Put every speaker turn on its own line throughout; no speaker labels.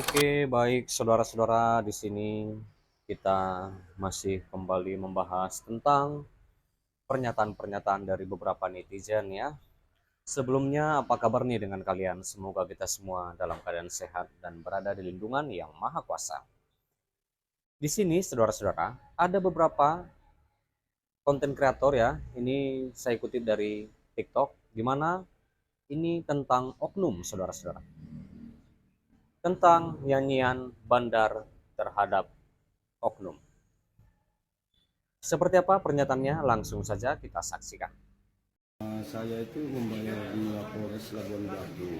Oke, baik saudara-saudara, di sini kita masih kembali membahas tentang pernyataan-pernyataan dari beberapa netizen ya. Sebelumnya, apa kabar nih dengan kalian? Semoga kita semua dalam keadaan sehat dan berada di lindungan yang Maha Kuasa. Di sini, saudara-saudara, ada beberapa konten kreator ya. Ini saya kutip dari TikTok, di mana ini tentang oknum, saudara-saudara. Tentang nyanyian bandar terhadap oknum. Seperti apa pernyataannya? Langsung saja kita saksikan.
Saya itu membayar di Polres Labuan Batu.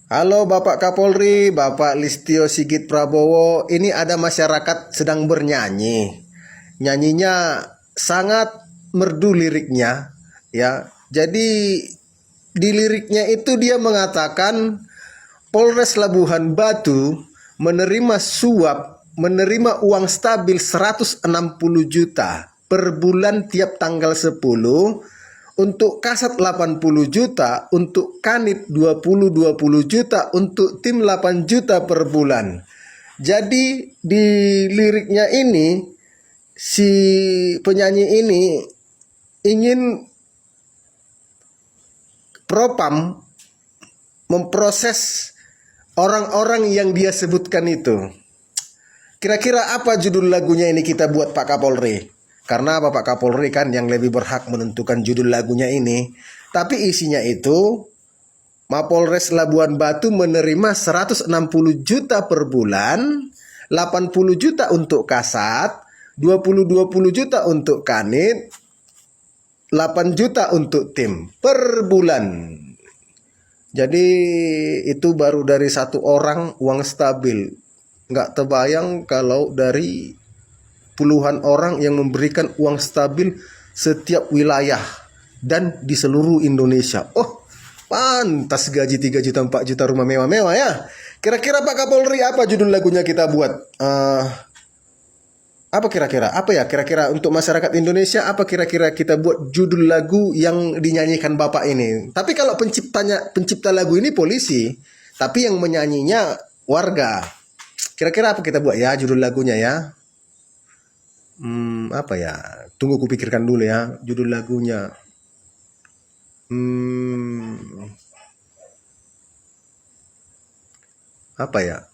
Halo Bapak Kapolri, Bapak Listio Sigit Prabowo. Ini ada masyarakat sedang bernyanyi. Nyanyinya sangat merdu liriknya, ya. Jadi di liriknya itu dia mengatakan Polres Labuhan Batu menerima suap, menerima uang stabil 160 juta per bulan tiap tanggal 10, untuk Kasat 80 juta, untuk Kanit 20 juta, untuk tim 8 juta per bulan. Jadi di liriknya ini si penyanyi ini ingin Propam memproses orang-orang yang dia sebutkan itu. Kira-kira apa judul lagunya ini kita buat Pak Kapolri? Karena Bapak Kapolri kan yang lebih berhak menentukan judul lagunya ini. Tapi isinya itu, Mapolres Labuan Batu menerima 160 juta per bulan, 80 juta untuk Kasat, 20 juta untuk Kanit, 8 juta untuk tim per bulan. Jadi itu baru dari satu orang uang stabil. Nggak terbayang kalau dari puluhan orang yang memberikan uang stabil setiap wilayah dan di seluruh Indonesia. Oh, pantas gaji 3 juta, 4 juta, rumah mewah-mewah ya. Kira-kira Pak Kapolri apa judul lagunya kita buat? Apa kira-kira? Apa ya kira-kira untuk masyarakat Indonesia, apa kira-kira kita buat judul lagu yang dinyanyikan Bapak ini? Tapi kalau pencipta lagu ini polisi, tapi yang menyanyinya warga. Kira-kira apa kita buat ya judul lagunya ya? Apa ya? Tunggu kupikirkan dulu ya judul lagunya. Apa ya?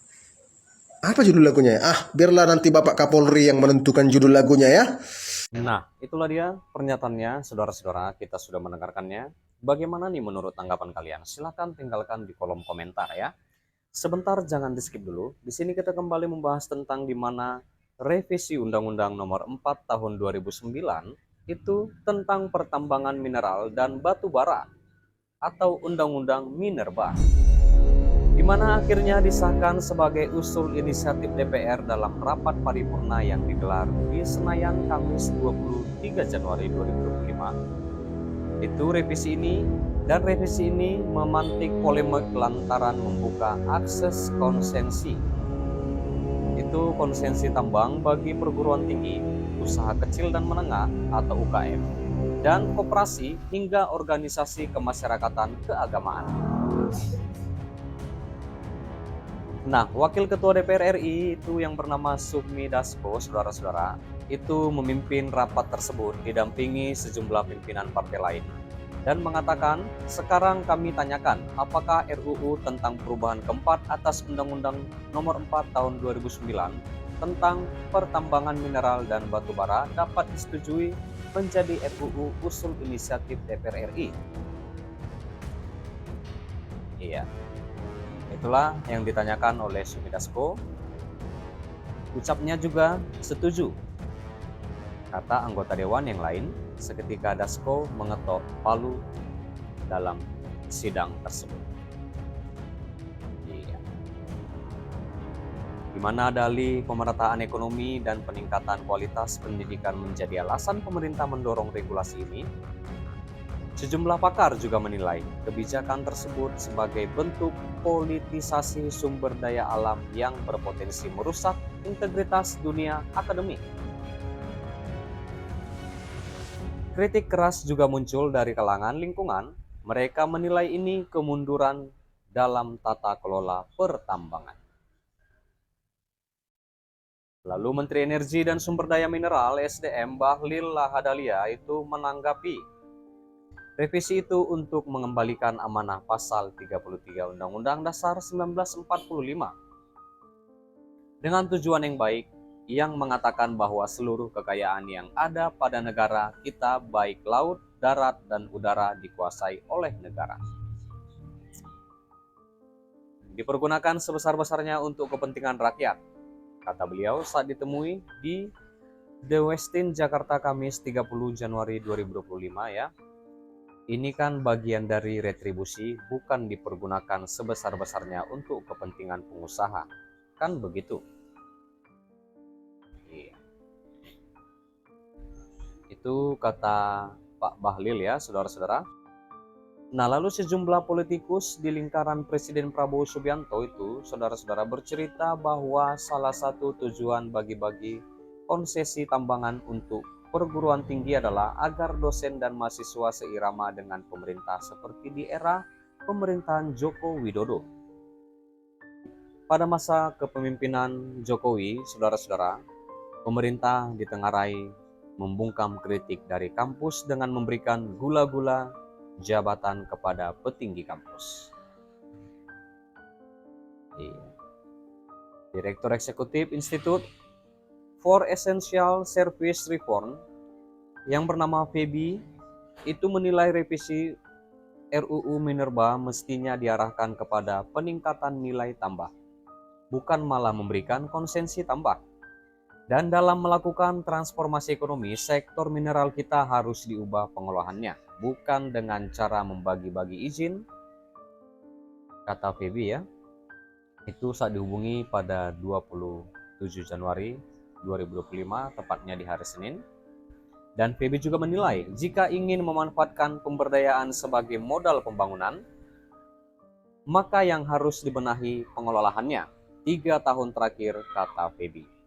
Apa judul lagunya ya? Biarlah nanti Bapak Kapolri yang menentukan judul lagunya ya.
Nah, itulah dia pernyataannya, saudara-saudara. Kita sudah mendengarkannya. Bagaimana nih menurut tanggapan kalian? Silahkan tinggalkan di kolom komentar ya. Sebentar, jangan di skip dulu. Di sini kita kembali membahas tentang di mana revisi Undang-Undang Nomor 4 Tahun 2009 itu tentang pertambangan mineral dan batu bara atau Undang-Undang Minerba, di mana akhirnya disahkan sebagai usul inisiatif DPR dalam rapat paripurna yang digelar di Senayan Kamis 23 Januari 2025. Itu revisi ini memantik polemik lantaran membuka akses konsensi. Itu konsensi tambang bagi perguruan tinggi, usaha kecil dan menengah atau UKM, dan koperasi hingga organisasi kemasyarakatan keagamaan. Nah, Wakil Ketua DPR RI itu yang bernama Sufmi Dasko, saudara-saudara, itu memimpin rapat tersebut didampingi sejumlah pimpinan partai lain dan mengatakan, sekarang kami tanyakan apakah RUU tentang perubahan keempat atas Undang-Undang Nomor 4 Tahun 2009 tentang pertambangan mineral dan batu bara dapat disetujui menjadi RUU usul inisiatif DPR RI. Iya. Itulah yang ditanyakan oleh Sufmi Dasko. Ucapnya juga setuju, kata anggota dewan yang lain, seketika Dasko mengetok palu dalam sidang tersebut. Iya. Di mana dalih pemerataan ekonomi dan peningkatan kualitas pendidikan menjadi alasan pemerintah mendorong regulasi ini, sejumlah pakar juga menilai kebijakan tersebut sebagai bentuk politisasi sumber daya alam yang berpotensi merusak integritas dunia akademik. Kritik keras juga muncul dari kalangan lingkungan. Mereka menilai ini kemunduran dalam tata kelola pertambangan. Lalu Menteri Energi dan Sumber Daya Mineral (SDM) Bahlil Lahadalia itu menanggapi revisi itu untuk mengembalikan amanah pasal 33 Undang-Undang Dasar 1945 dengan tujuan yang baik, yang mengatakan bahwa seluruh kekayaan yang ada pada negara kita baik laut, darat, dan udara dikuasai oleh negara. Dipergunakan sebesar-besarnya untuk kepentingan rakyat, kata beliau saat ditemui di The Westin Jakarta Kamis 30 Januari 2025 ya. Ini kan bagian dari retribusi, bukan dipergunakan sebesar-besarnya untuk kepentingan pengusaha. Kan begitu? Iya. Itu kata Pak Bahlil ya, saudara-saudara. Nah, lalu sejumlah politikus di lingkaran Presiden Prabowo Subianto itu, saudara-saudara, bercerita bahwa salah satu tujuan bagi-bagi konsesi tambangan untuk perguruan tinggi adalah agar dosen dan mahasiswa seirama dengan pemerintah seperti di era pemerintahan Joko Widodo. Pada masa kepemimpinan Jokowi, saudara-saudara, pemerintah ditengarai membungkam kritik dari kampus dengan memberikan gula-gula jabatan kepada petinggi kampus. Direktur Eksekutif Institute for Essential Service Reform yang bernama Feby itu menilai revisi RUU Minerba mestinya diarahkan kepada peningkatan nilai tambah, bukan malah memberikan konsensi tambah. Dan dalam melakukan transformasi ekonomi, sektor mineral kita harus diubah pengolahannya, bukan dengan cara membagi-bagi izin, kata Feby ya. Itu saat dihubungi pada 27 Januari 2025, tepatnya di hari Senin. Dan Feby juga menilai, jika ingin memanfaatkan pemberdayaan sebagai modal pembangunan, maka yang harus dibenahi pengelolaannya 3 tahun terakhir, kata Feby.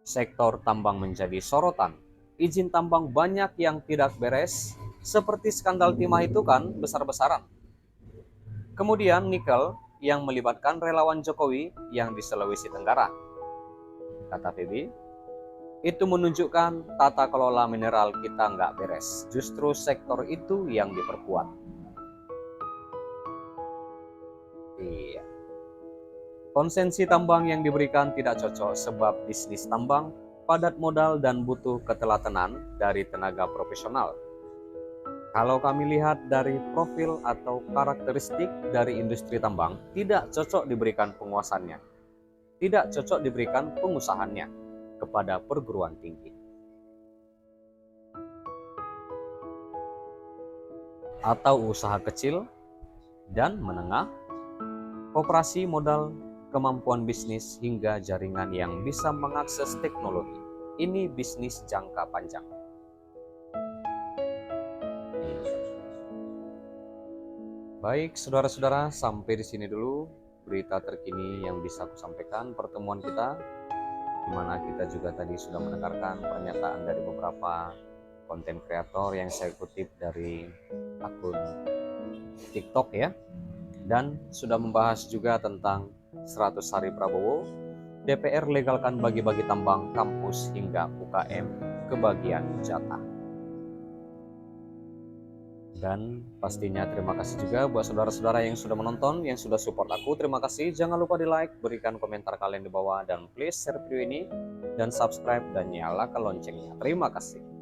Sektor tambang menjadi sorotan. Izin tambang banyak yang tidak beres, seperti skandal timah itu kan besar-besaran. Kemudian nikel yang melibatkan relawan Jokowi yang di Sulawesi Tenggara, kata Feby. Itu menunjukkan tata kelola mineral kita nggak beres. Justru sektor itu yang diperkuat. Iya. Konsensi tambang yang diberikan tidak cocok sebab bisnis tambang padat modal dan butuh ketelatenan dari tenaga profesional. Kalau kami lihat dari profil atau karakteristik dari industri tambang, tidak cocok diberikan penguasannya, tidak cocok diberikan pengusahannya kepada perguruan tinggi. Atau usaha kecil dan menengah, koperasi modal, kemampuan bisnis hingga jaringan yang bisa mengakses teknologi. Ini bisnis jangka panjang. Baik, saudara-saudara, sampai di sini dulu berita terkini yang bisa aku sampaikan pertemuan kita, di mana kita juga tadi sudah mendengarkan pernyataan dari beberapa konten kreator yang saya kutip dari akun TikTok ya, dan sudah membahas juga tentang 100 hari Prabowo, DPR legalkan bagi-bagi tambang, kampus hingga UKM kebagian jatah. Dan pastinya terima kasih juga buat saudara-saudara yang sudah menonton, yang sudah support aku. Terima kasih. Jangan lupa di like, berikan komentar kalian di bawah, dan please share video ini dan subscribe dan nyalakan loncengnya. Terima kasih.